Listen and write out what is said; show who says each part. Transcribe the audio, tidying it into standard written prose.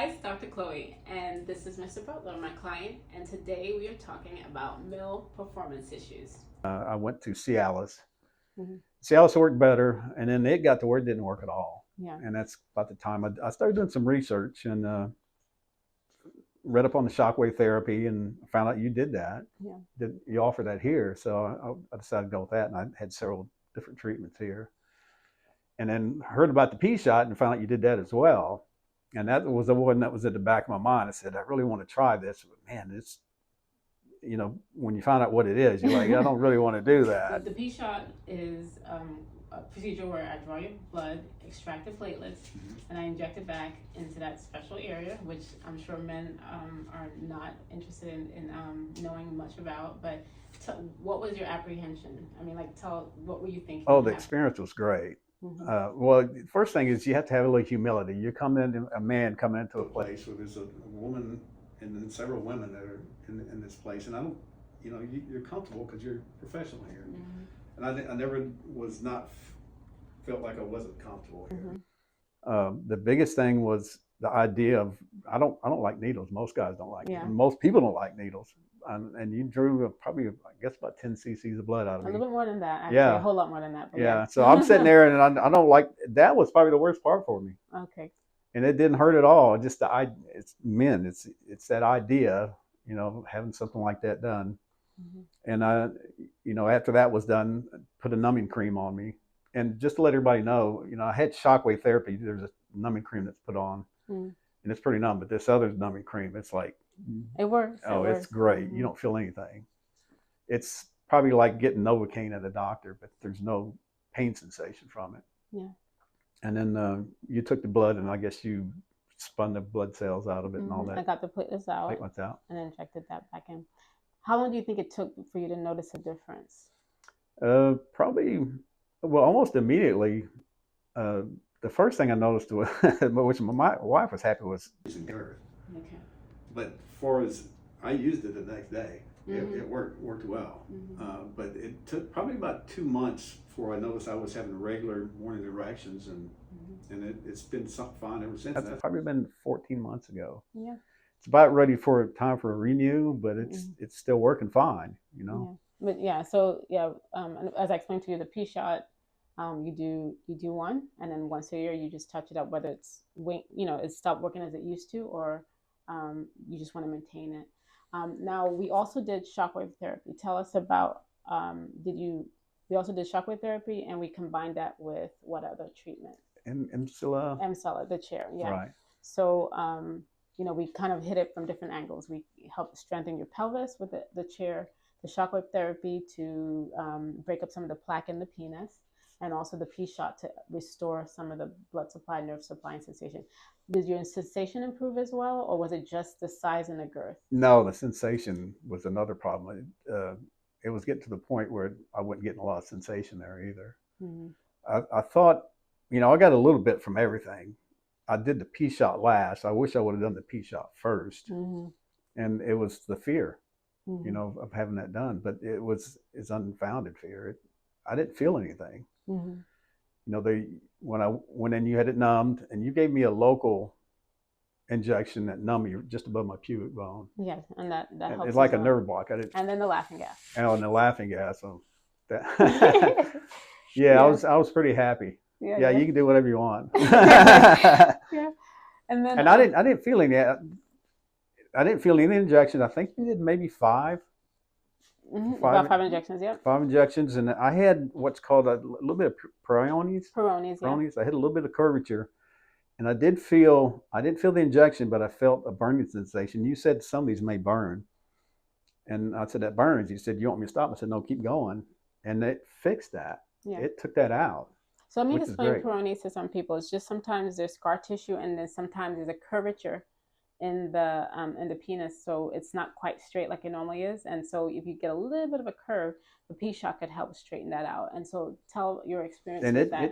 Speaker 1: Hi, it's Dr. Chloe, and this is Mr. Butler, my client, and today we are talking about male performance issues.
Speaker 2: I went to Cialis.
Speaker 1: Mm-hmm.
Speaker 2: Cialis worked better, and then it got to where it didn't work at all.
Speaker 1: Yeah.
Speaker 2: And that's about the time I started doing some research and read up on the shockwave therapy and found out you did that.
Speaker 1: Yeah.
Speaker 2: You offer that here. So I decided to go with that, and I had several different treatments here. And then heard about the P shot and found out you did that as well. And that was the one that was at the back of my mind. I said, I really want to try this, but man, it's, when you find out what it is, you're like, I don't really want to do that.
Speaker 1: The P shot is a procedure where I draw your blood, extract the platelets, and I inject it back into that special area, which I'm sure men are not interested in knowing much about. But what was your apprehension? I mean, what were you thinking?
Speaker 2: Oh, the experience was great. Well, the first thing is you have to have a little humility. You come in, a man coming into a place where there's a woman and then several women that are in this place, and I don't, you're comfortable because you're professional here, and I never was not felt like I wasn't comfortable here. The biggest thing was the idea of I don't like needles. Most guys don't like needles. Most people don't like needles. And you drew probably, I guess, about 10 cc's of blood out of me.
Speaker 1: A little bit more than that, actually. A whole lot more than that.
Speaker 2: Yeah. So I'm sitting there, and I don't like that. Was probably the worst part for me.
Speaker 1: Okay.
Speaker 2: And it didn't hurt at all. Just it's men. It's that idea, having something like that done. And after that was done, put a numbing cream on me. And just to let everybody know, I had shockwave therapy. There's a numbing cream that's put on, and it's pretty numb. But this other numbing cream, it's like,
Speaker 1: it works.
Speaker 2: Oh, it's great. You don't feel anything. It's probably like getting Novocaine at a doctor, but there's no pain sensation from it.
Speaker 1: Yeah.
Speaker 2: And then you took the blood, and I guess you spun the blood cells out of it and all that.
Speaker 1: I got the platelets out. And then injected that back in. How long do you think it took for you to notice a difference?
Speaker 2: Probably, well, almost immediately. The first thing I noticed was, which my wife was happy, was using her.
Speaker 1: Okay.
Speaker 2: But far as I used it the next day, it worked well. But it took probably about 2 months before I noticed I was having regular morning erections, and it's been fine ever since. That's probably been 14 months ago.
Speaker 1: Yeah.
Speaker 2: It's about ready for time for a renew, but it's still working fine,
Speaker 1: Yeah. But so as I explained to you, the P shot, you do one, and then once a year you just touch it up, whether it's it stopped working as it used to, or you just want to maintain it. Now we also did shockwave therapy. Tell us about we also did shockwave therapy, and we combined that with what other treatment? EmpowermentMed, the chair. Yeah.
Speaker 2: Right.
Speaker 1: So we kind of hit it from different angles. We helped strengthen your pelvis with the chair, the shockwave therapy to break up some of the plaque in the penis, and also the P shot to restore some of the blood supply, nerve supply, and sensation. Did your sensation improve as well, or was it just the size and the girth?
Speaker 2: No, the sensation was another problem. It was getting to the point where I wasn't getting a lot of sensation there either. I thought, I got a little bit from everything. I did the P shot last. I wish I would have done the P shot first. And it was the fear, of having that done. But it's unfounded fear. I didn't feel anything. When I went in, you had it numbed, and you gave me a local injection that numbed me just above my pubic bone.
Speaker 1: Yeah, and that helps.
Speaker 2: It's like a nerve block.
Speaker 1: And then the laughing gas.
Speaker 2: Oh, and the laughing gas. So that yeah, I was pretty happy. Yeah, you can do whatever you want.
Speaker 1: Yeah. And then
Speaker 2: I didn't feel any. I didn't feel any injections. I think you did maybe 5.
Speaker 1: About 5 injections, yeah.
Speaker 2: 5 injections, and I had what's called a little bit of peronees.
Speaker 1: Yeah.
Speaker 2: I had a little bit of curvature, and I didn't feel the injection, but I felt a burning sensation. You said some of these may burn, and I said, that burns. You said, you want me to stop? I said, no, keep going, and it fixed that. Yeah. It took that out.
Speaker 1: So let me explain peronees to some people. It's just sometimes there's scar tissue, and then sometimes there's a curvature in the penis, so it's not quite straight like it normally is. And so if you get a little bit of a curve, the P shot could help straighten that out. And so tell your experience with that.